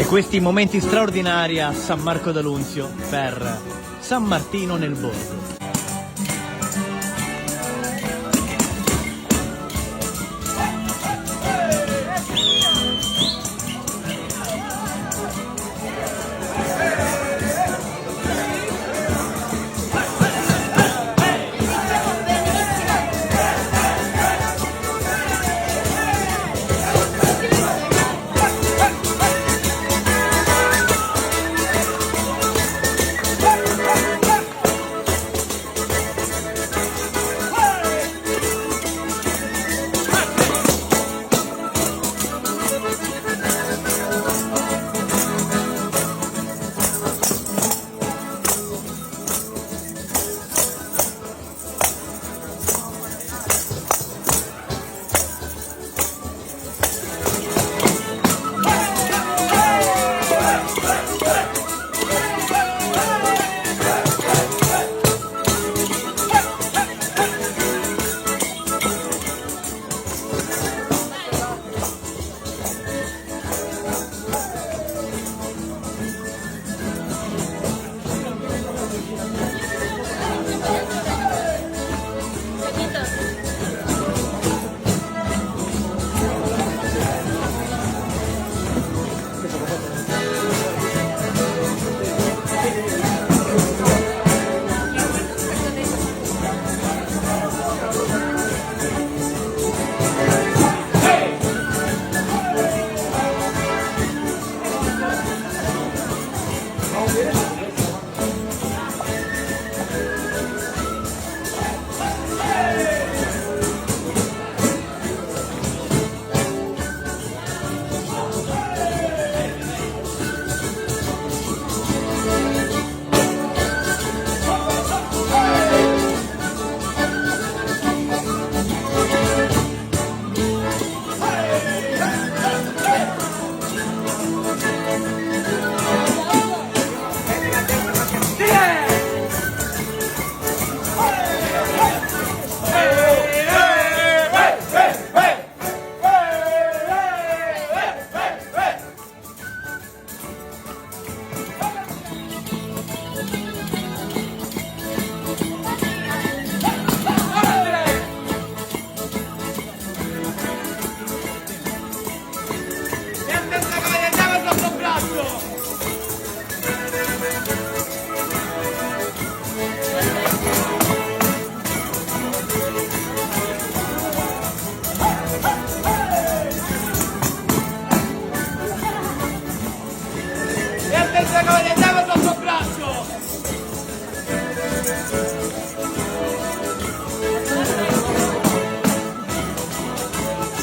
questi momenti straordinari a San Marco d'Alunzio per San Martino nel Borgo.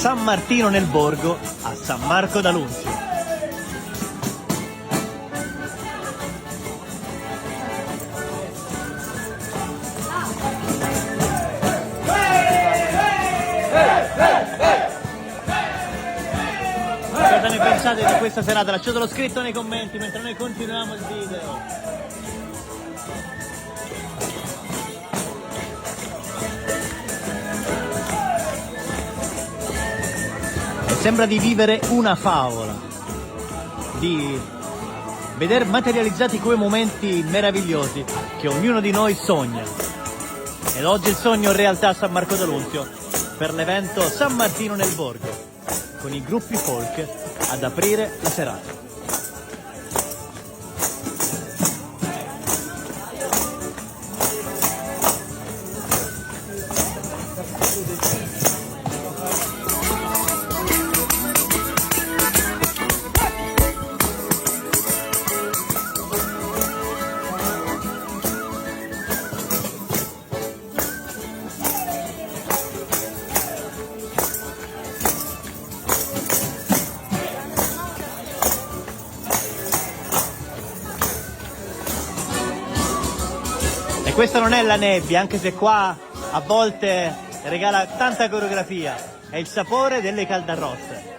San Martino nel Borgo a San Marco d'Alunzio. Cosa ne pensate di questa serata? Lasciatelo scritto nei commenti mentre noi continuiamo il video. Sembra di vivere una favola, di veder materializzati quei momenti meravigliosi che ognuno di noi sogna. Ed oggi il sogno è realtà a San Marco d'Alunzio per l'evento San Martino nel Borgo, con i gruppi folk ad aprire la serata. Questa non è la nebbia, anche se qua a volte regala tanta coreografia, è il sapore delle caldarroste.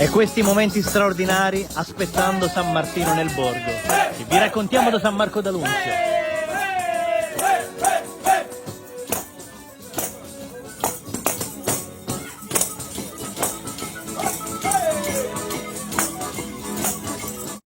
e questi momenti straordinari aspettando San Martino nel borgo. Vi raccontiamo da San Marco d'Alunzio.